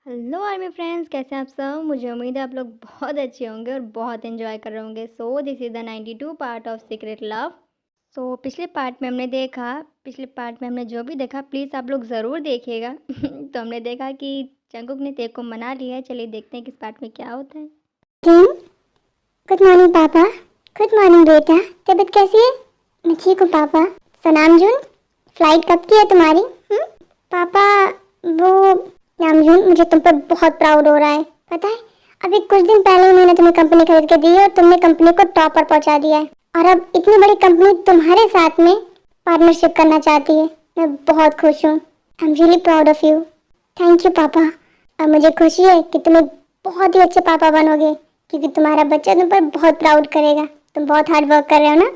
Hello army friends, कैसे हैं आप सब। मुझे उम्मीद है आप लोग बहुत अच्छे होंगे और बहुत एंजॉय कर रहे होंगे। So this is the 92 part of secret love. So पिछले पार्ट में हमने जो भी देखा प्लीज़ आप लोग ज़रूर देखिएगा। तो हमने देखा कि जंगकुक ने तेग को मना लिया है। चलिए देखते हैं कि इस पार्ट में क्या होता है। गुड मॉर्निंग पापा। गुड मॉर्निंग बेटा, तबीयत कैसी है? मैं ठीक हूँ पापा। सनामजुन, फ्लाइट कब की है तुम्हारी? पापा वो नामजुन, मुझे तुम पर बहुत प्राउड हो रहा है। पता है, अभी कुछ दिन पहले ही मैंने तुम्हें कंपनी खरीद के दी है और तुमने कंपनी को टॉप पर पहुंचा दिया है और अब इतनी बड़ी कंपनी तुम्हारे साथ में पार्टनरशिप करना चाहती है। मैं बहुत खुश हूँ। I am really proud of you. Thank you पापा। अब मुझे खुशी है कि तुम एक बहुत ही अच्छे पापा बनोगे क्योंकि तुम्हारा बच्चा तुम पर बहुत प्राउड करेगा। तुम बहुत हार्ड वर्क कर रहे हो ना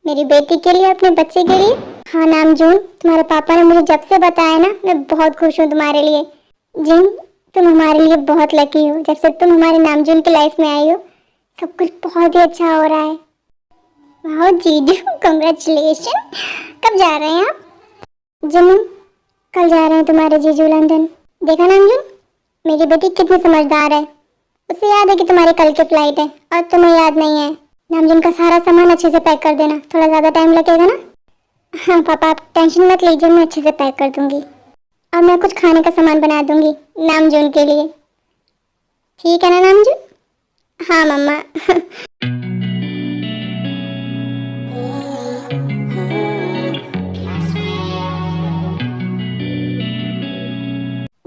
मेरी बेटी के लिए, अपने बच्चे के लिए। हाँ नामजून, तुम्हारे पापा ने मुझे जब से बताया ना, मैं बहुत खुश हूँ तुम्हारे लिए। जिन, तुम हमारे लिए बहुत लकी हो। जब से तुम हमारे नामजून की लाइफ में आई हो सब कुछ बहुत ही अच्छा हो रहा है। वाह जीजू, कंग्रेचुलेशन। कब जा रहे हैं आप? जिन, कल जा रहे हैं तुम्हारे जीजू लंदन। देखा नामजून, मेरी बेटी कितनी समझदार है। उसे याद है कि तुम्हारी कल की फ्लाइट है और तुम्हें याद नहीं है। नामजुन का सारा सामान अच्छे से पैक कर देना, थोड़ा ज़्यादा टाइम लगेगा ना। हाँ पापा, आप टेंशन मत लीजिए, मैं अच्छे से पैक कर दूंगी और मैं कुछ खाने का सामान बना दूंगी नामजुन के लिए। ठीक है ना नामजुन? हाँ मम्मा।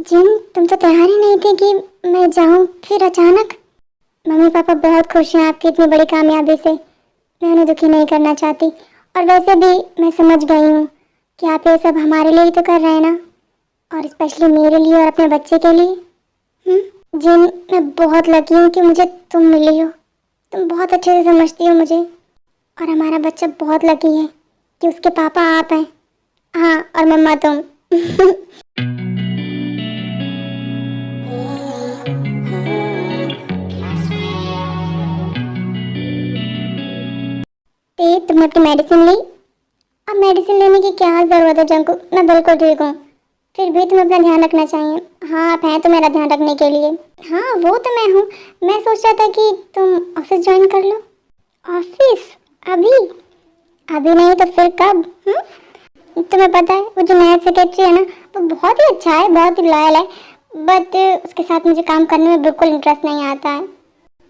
जिन, तुम तो तैयार ही नहीं थे कि मैं जाऊं, फिर अचानक। मम्मी पापा बहुत खुश हैं आपकी इतनी बड़ी कामयाबी से। मैं उन्हें दुखी नहीं करना चाहती और वैसे भी मैं समझ गई हूँ कि आप ये सब हमारे लिए ही तो कर रहे हैं ना, और स्पेशली मेरे लिए और अपने बच्चे के लिए। जिन, मैं बहुत लकी हूँ कि मुझे तुम मिली हो। तुम बहुत अच्छे से समझती हो मुझे और हमारा बच्चा बहुत लकी है कि उसके पापा आप हैं। हाँ, और मम्मा तुम। तुम अपनी मेडिसिन ली? अब मेडिसिन लेने की क्या ज़रूरत है जंकु, मैं बिल्कुल ठीक हूँ। फिर भी तुम्हें अपना ध्यान रखना चाहिए। हाँ, आप हैं तो मेरा ध्यान रखने के लिए। हाँ वो तो मैं हूँ। मैं सोच रहा था कि तुम ऑफिस ज्वाइन कर लो। ऑफिस? अभी? अभी नहीं तो फिर कब? तुम्हें पता है वो जो नया सेक्रेटरी है ना, वो बहुत ही अच्छा है, बहुत ही लॉयल है, बट उसके साथ मुझे काम करने में बिल्कुल इंटरेस्ट नहीं आता है।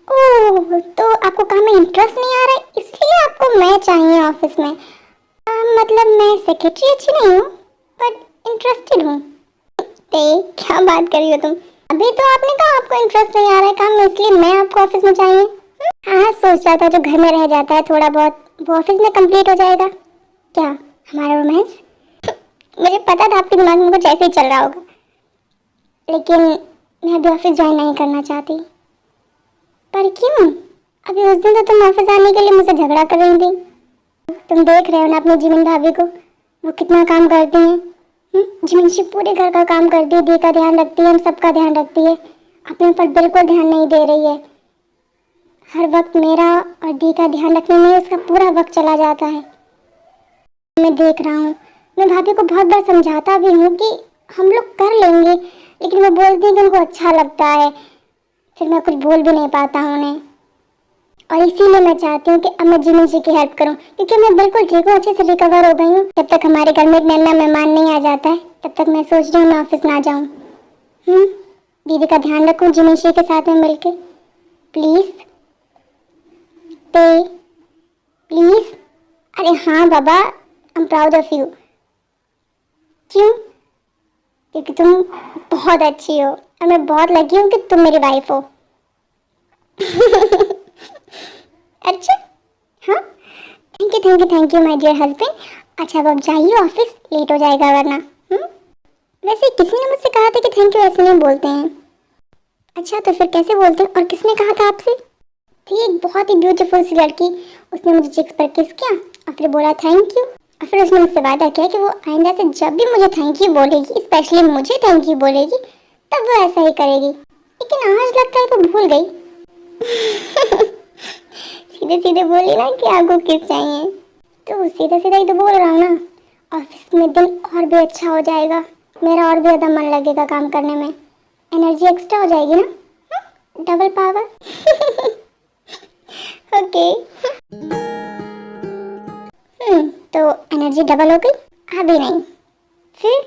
ओह, तो आपको काम में इंटरेस्ट नहीं आ रहा है, इसलिए आपको मैं चाहिए ऑफिस में। मतलब मैं सेक्रेटरी अच्छी नहीं हूँ बट इंटरेस्टेड हूँ। क्या बात कर रही हो तुम? अभी तो आपने कहा आपको इंटरेस्ट नहीं आ रहा है काम में, इसलिए मैं आपको ऑफिस में चाहिए। हाँ, सोच रहा था जो घर में रह जाता है थोड़ा बहुत वो ऑफिस में कंप्लीट हो जाएगा। क्या, हमारा रोमांस? मुझे पता था आपके दिमाग में कुछ ऐसे ही चल रहा होगा, लेकिन मैं अभी ऑफिस ज्वाइन नहीं करना चाहती। पर क्यों? अभी उस दिन तो तुम ऑफिस आने के लिए मुझसे झगड़ा कर रही थी। तुम देख रहे हो ना अपनी जिमिन भाभी को, वो कितना काम करती हैं। जिमिन जी पूरे घर का काम करती है, दी का ध्यान रखती है, हम सबका ध्यान रखती है। अपने पर बिल्कुल ध्यान नहीं दे रही है। हर वक्त मेरा और दी का ध्यान रखने में उसका पूरा वक्त चला जाता है। मैं देख रहा हूँ, मैं भाभी को बहुत बार समझाता भी हूँ कि हम लोग कर लेंगे, लेकिन वो बोलती है कि उनको अच्छा लगता है। फिर मैं कुछ बोल भी नहीं पाता हूँ उन्हें, और इसीलिए मैं चाहती हूँ कि अब मैं जिमिन जी की हेल्प करूँ, क्योंकि मैं बिल्कुल ठीक हूँ, अच्छे से रिकवर हो गई हूँ। जब तक हमारे घर में एक नया मेहमान नहीं आ जाता है तब तक मैं सोच रही हूँ मैं ऑफिस ना जाऊँ। दीदी का ध्यान रखूँ जिमिन जी के साथ में मिलके। Please pay, please. अरे हाँ बाबा, I am proud of you. क्यों? क्योंकि तुम बहुत अच्छी हो और मैं बहुत लकी हूँ कि तुम मेरी वाइफ हो। अच्छा, हाँ, thank you my dear husband. अच्छा अब आप जाइए ऑफिस, लेट हो जाएगा वरना। वैसे किसी ने मुझसे कहा था कि थैंक यू ऐसे नहीं बोलते हैं। अच्छा तो फिर कैसे बोलते हैं, और किसने कहा था आपसे? थी एक बहुत ही ब्यूटीफुल सी लड़की, उसने मुझे चिक्स पर किस किया और फिर बोला थैंक यू, और फिर उसने मुझसे वादा किया कि वो आइंदा से जब भी मुझे थैंक यू बोलेगी, स्पेशली मुझे थैंक यू बोलेगी, तब वो ऐसा ही करेगी। लेकिन आज लगता है वो भूल गई। सीधे सीधे बोली ना कि आपको किस चाहिए, तो सीधा सीधा ही तो बोल रहा हूँ ना। ऑफिस में दिन और भी अच्छा हो जाएगा, मेरा और भी ज़्यादा मन लगेगा काम करने में। एनर्जी एक्स्ट्रा हो जाएगी ना, डबल पावर। ओके। तो एनर्जी डबल हो गई? अभी नहीं, फिर?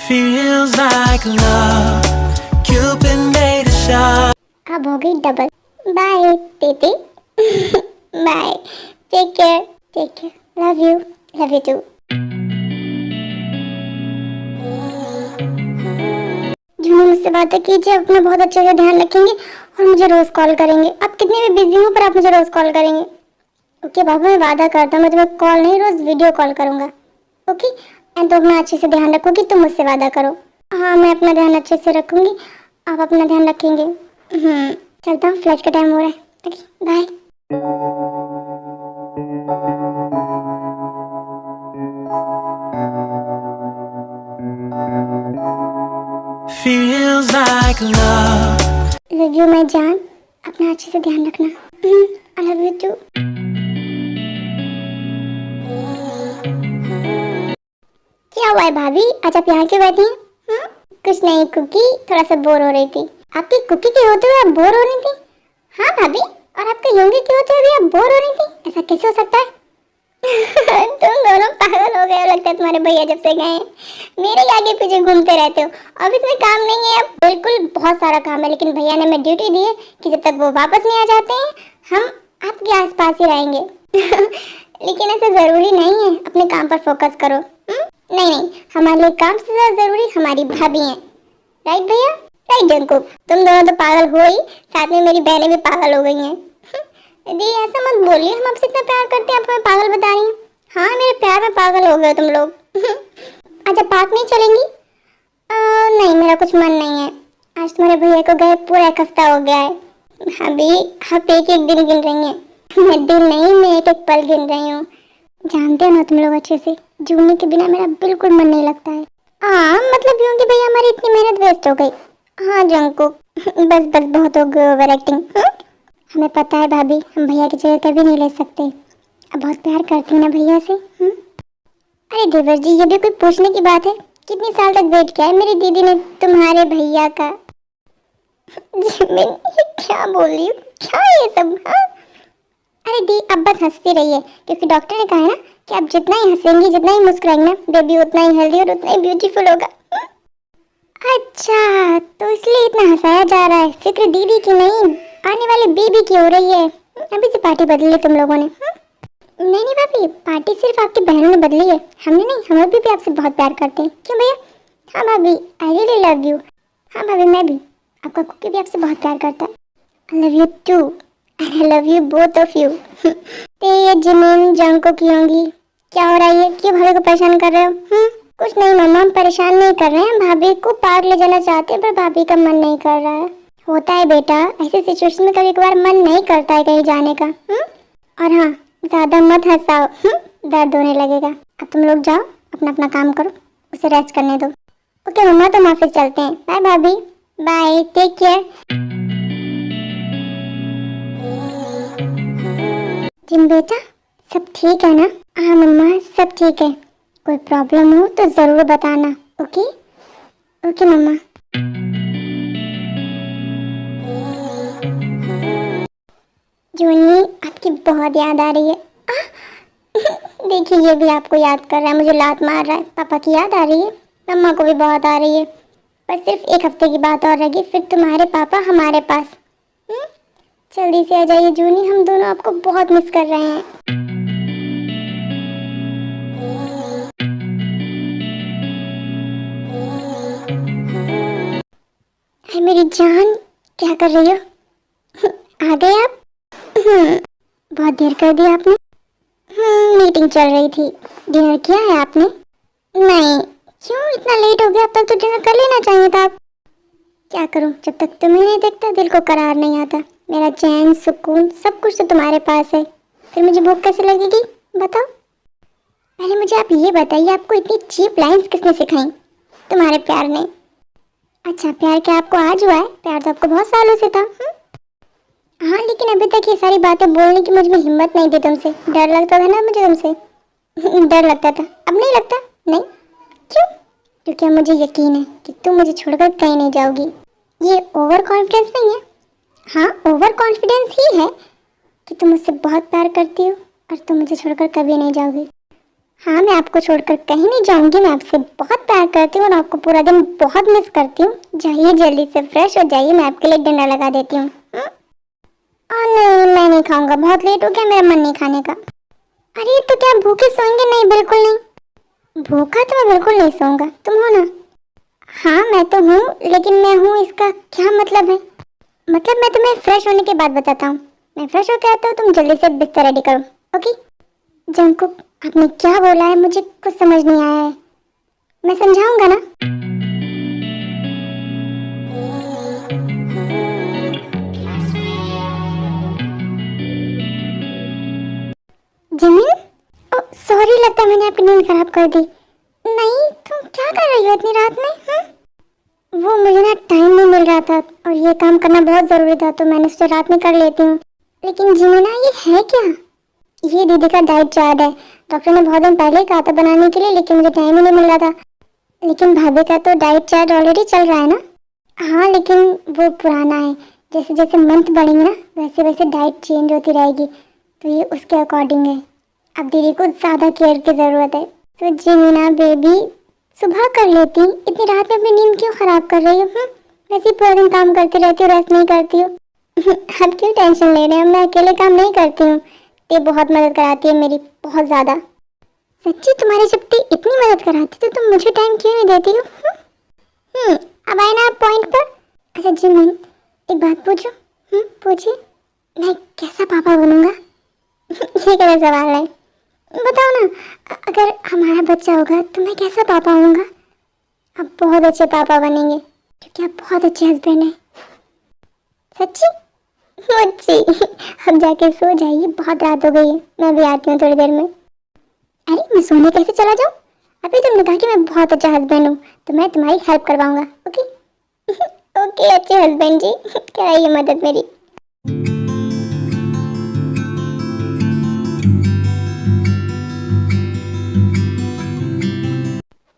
Feels like love, Cupid made a shot. अब हो गई double. Bye TT. Bye, take care, take care, love you too. जिन्होंने मुझसे बातें कीजिए, अपना बहुत अच्छे से ध्यान रखेंगे और मुझे रोज कॉल करेंगे। आप कितने भी बिजी हो पर आप मुझे रोज कॉल करेंगे। ओके बाबू, मैं वादा करता हूँ मैं तुम्हें कॉल नहीं, रोज वीडियो कॉल करूंगा। ओके, एंड तो अपना अच्छे से ध्यान रखोगी, तुम मुझसे वादा करो। हाँ, मैं अपना ध्यान अच्छे से रखूंगी, आप अपना ध्यान रखेंगे। चलता हूँ, फ्लाइट का टाइम हो रहा है। Okay bye. Feels like love. Love you मैं जान, अपना अच्छे से ध्यान रखना। I love you too. क्या हुआ है भाभी, आज आप यहाँ क्यों बैठी हैं? कुछ नहीं कुकी, थोड़ा सा बोर हो रही थी। आपकी कुकी के होते हुए आप बोर हो रही थी? हाँ भाभी, और आपके योंगी के होते हुए भी आप बोर हो रही थी? ऐसा कैसे हो सकता है? तुम दोनों पागल हो गए हो लगता है, तुम्हारे भैया जब से गए हैं। मेरे आगे पीछे घूमते रहते हो। ऑफिस में काम नहीं है? बिल्कुल बहुत सारा काम है, लेकिन भैया ने हमें ड्यूटी दी है कि जब तक वो वापस नहीं आ जाते हैं हम आपके आसपास ही रहेंगे। लेकिन ऐसा जरूरी नहीं है, अपने काम पर फोकस करो। नहीं, हमारे लिए काम से ज्यादा जरूरी हमारी भाभी हैं। राइट भैया? राइट जंकुक, तुम दोनों तो पागल हो ही, साथ में मेरी बहनें भी पागल हो गई हैं। दी ऐसा मत बोलिए, हम आपसे इतना प्यार करते हैं, आप हमें पागल बता रही हैं। हाँ, मेरे प्यार में पागल हो गए तुम लोग। अच्छा, पार्क नहीं चलेंगी? नहीं, मेरा कुछ मन नहीं है। आज तुम्हारे भैया को गए पूरा एक हफ्ता हो गया है। अभी आप एक एक दिन गिन रही हैं। मैं दिन नहीं, मैं एक एक पल गिन रही हूँ। जानते हो ना तुम लोग अच्छे से, जूनी के बिना मेरा बिल्कुल मन नहीं लगता है। हाँ, मतलब यूं कि भैया हमारी इतनी मेहनत वेस्ट हो गई। हाँ जंकुक, बस बहुत हो गई ओवर एक्टिंग। हमें पता है भाभी, हम भैया की जगह कभी नहीं ले सकते। अब बहुत प्यार करती हूँ ना भैया से। अरे देवर जी, ये भी कोई पूछने की बात है? कितनी साल तक वेट किया है मेरी दीदी ने तुम्हारे भैया का। मैं क्या बोल रही हूँ, क्या ये सब? हाँ? अरे दी, अब बस हंसती रहिए, क्योंकि डॉक्टर ने कहा है ना कि आप जितना ही हंसेंगी, जितना ही मुस्कुराएंगे ना, बेबी उतना ही हेल्दी और उतना ही ब्यूटीफुल होगा। अच्छा, तो इसलिए इतना हंसाया जा रहा है। फिक्र दीदी की नहीं, आने वाली बीबी की हो रही है। अभी से पार्टी बदली तुम लोगों ने। नहीं भाभी, पार्टी सिर्फ आपकी बहनों ने बदली है, हमने नहीं। हम लोग भी आपसे बहुत प्यार करते हैं। क्यों भैया? हाँ भाभी, आई रियली लव यू। हाँ भाभी, मैं भी। आपका कुकी भी आपसे बहुत प्यार करता है। I love you too, I love you both of you. Tae Jimin Jungkook की होंगी, क्या हो रहा है? क्यों भाभी को परेशान कर रहे हो? कुछ नहीं मम्मा, हम परेशान नहीं कर रहे हैं। भाभी को पार्क ले जाना चाहते हैं, पर भाभी का मन नहीं कर रहा है। होता है बेटा, ऐसे सिचुएशन में कभी कभार मन नहीं करता है कहीं जाने का। और हाँ, ज्यादा मत हंसाओ, दर्द होने लगेगा। अब तुम लोग जाओ, अपना अपना काम करो, उसे रेस्ट करने दो। ओके मम्मा, तुम ऑफिस चलते हैं। बाय भाभी, बाय, टेक केयर। जिम बेटा, सब ठीक है ना? हाँ मम्मा, सब ठीक है। कोई प्रॉब्लम हो तो जरूर बताना। ओके ओके मम्मा। जूनी, आपकी बहुत याद आ रही है। देखिए, ये भी आपको याद कर रहा है, मुझे लात मार रहा है। पापा की याद आ रही है, मम्मा को भी बहुत आ रही है। पर सिर्फ एक हफ्ते की बात और रहेगी, फिर तुम्हारे पापा हमारे पास। जल्दी से आ जाइए जूनी, हम दोनों आपको बहुत मिस कर रहे हैं। हाय मेरी जान, क्या कर रही हो? आ गए आप? बहुत देर कर दी आपने। मीटिंग चल रही थी। डिनर किया है आपने? नहीं। क्यों इतना लेट हो गया? अब तक तो डिनर कर लेना चाहिए था। आप क्या करूं, जब तक तुम्हें नहीं देखता दिल को करार नहीं आता। मेरा चैन सुकून सब कुछ तो तुम्हारे पास है, फिर मुझे भूख कैसे लगेगी बताओ? पहले मुझे आप ये बताइए, आपको इतनी चीप लाइंस किसने सिखाई? तुम्हारे प्यार ने। अच्छा, प्यार क्या आपको आज हुआ है? प्यार तो आपको बहुत सालों से था। हाँ, लेकिन अभी तक ये सारी बातें बोलने की मुझ में हिम्मत नहीं थी तुमसे। डर लगता था ना मुझे तुमसे। डर लगता था, अब नहीं लगता। नहीं, क्यों? क्योंकि अब मुझे यकीन है कि तुम मुझे छोड़कर कहीं नहीं जाओगी। ये ओवर कॉन्फिडेंस नहीं है। हाँ, ओवर कॉन्फिडेंस ही है कि तुम मुझसे बहुत प्यार करती हो और तुम मुझे छोड़कर कभी नहीं जाओगी। हाँ, मैं आपको छोड़कर कहीं नहीं जाऊंगी। मैं आपसे बहुत प्यार करती हूँ और आपको पूरा दिन बहुत मिस करती हूँ। जाइए जल्दी से फ्रेश हो जाइए, मैं आपके लिए डिनर लगा देती हूँ। नहीं, मैं नहीं खाऊंगा, बहुत लेट हो गया, मेरा मन नहीं खाने का। अरे तो क्या भूखे सोएंगे? नहीं, बिल्कुल नहीं। भूखा तो मैं बिल्कुल नहीं सोऊंगा, तुम हो ना? हाँ, मैं तो हूँ, लेकिन मैं हूँ इसका क्या मतलब है? मतलब मैं तुम्हें फ्रेश होने के बाद बताता हूँ। मैं फ्रेश होकर आता हूँ, तुम जल्दी से बिस्तर रेडी करो। ओके? जंकुक, आपने क्या बोला है? मुझे कुछ समझ नहीं आया है। मैं समझाऊंगा ना। जिमिन, सॉरी, लगता है मैंने आपकी नींद खराब कर दी। नहीं, तुम क्या कर रही हो इतनी रात में? वो मुझे ना टाइम नहीं मिल रहा था और ये काम करना बहुत ज़रूरी था, तो मैंने सोचा रात में कर लेती हूँ। लेकिन जिमिना, ये है क्या? ये दीदी का डाइट चार्ट है। डॉक्टर ने बहुत दिन पहले ही कहा था बनाने के लिए, लेकिन मुझे टाइम ही नहीं मिल रहा था। लेकिन भाभी का तो डाइट चार्ट ऑलरेडी चल रहा है ना? हाँ, लेकिन वो पुराना है। जैसे जैसे मंथ बढ़ेंगे ना, वैसे वैसे डाइट चेंज होती रहेगी, तो ये उसके अकॉर्डिंग है। अब दीदी को ज़्यादा केयर की ज़रूरत है। तो जिमिना बेबी, सुबह कर लेती। इतनी रात में अपनी नींद क्यों ख़राब कर रही हो? वैसे ही पूरा दिन काम करती रहती हो, रेस्ट नहीं करती हो। अब क्यों टेंशन ले रहे हैं? मैं अकेले काम नहीं करती हूँ। ये बहुत मदद कराती है मेरी, बहुत ज़्यादा। सच्ची, तुम्हारी जब ती इतनी मदद कराती तो तुम मुझे टाइम क्यों नहीं देती हो? अब आए ना आप पॉइंट पर। अच्छा जिमिन, एक बात पूछूं? पूछिए। मैं कैसा पापा बनूंगा? ये कैसा सवाल है? बताओ ना। अगर हमारा बच्चा होगा तो मैं कैसा पापा होऊंगा? आप बहुत अच्छे पापा बनेंगे, क्योंकि आप बहुत अच्छे हस्बैंड हैं। सच्ची? सच्ची। अब जाके सो जाइए, बहुत रात हो गई है। मैं भी आती हूँ थोड़ी देर में। अरे, मैं सोने कैसे चला जाऊँ? अभी तुमने कहा कि मैं बहुत अच्छा हस्बैंड हूँ, तो मैं तुम्हारी हेल्प करवाऊंगा। ओके? ओके अच्छे हस्बैंड जी। कराइए मदद मेरी।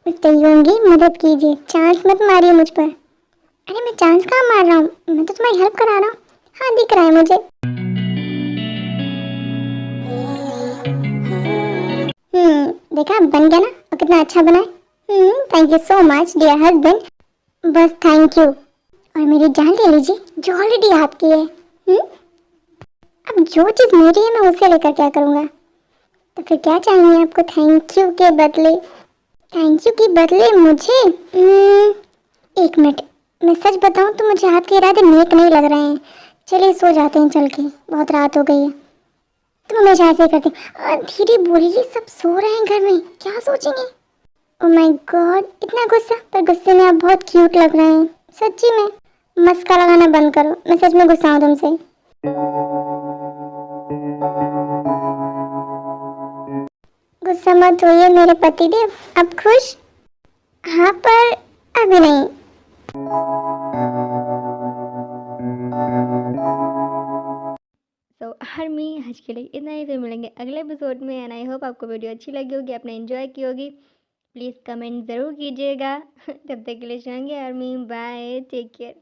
मैं सही होंगी, मदद कीजिए, चांस मत मारिए मुझ पर। अरे मैं चांस कहाँ मार रहा हूँ, मैं तो तुम्हारी हेल्प करा रहा हूँ। हाँ, दिख रहा है मुझे। देखा बन गया ना, और कितना अच्छा बना है। Thank you so much dear husband. बस थैंक यू। और मेरी जान ले लीजिए, जो ऑलरेडी आपकी है। अब जो चीज़ मेरी है मैं उसे लेकर क्या करूँगा? तो फिर क्या चाहिए आपको थैंक यू के बदले? थैंक यू के बदले मुझे एक मिनट, मैं सच बताऊं तो मुझे आपके इरादे नेक नहीं लग रहे हैं। चलिए सो जाते हैं चल के, बहुत रात हो गई है। तुम हमेशा ऐसे ही करती। धीरे बोलिए, सब सो रहे हैं घर में, क्या सोचेंगे? ओ माय गॉड, इतना गुस्सा? पर गुस्से में आप बहुत क्यूट लग रहे हैं, सच्ची में। मस्का लगाना बंद करो, मैं सच में गुस्सा हूँ तुमसे। गुस्सा मत होइए मेरे पतिदेव, अब खुश? हाँ, पर अभी नहीं। सो आर्मी आज के लिए इतना ही। फिर मिलेंगे अगले एपिसोड में एंड आई होप आपको वीडियो अच्छी लगी होगी, आपने एंजॉय की होगी। प्लीज़ कमेंट ज़रूर कीजिएगा। तब तक के लिए चाहेंगे आर्मी, बाय, टेक केयर।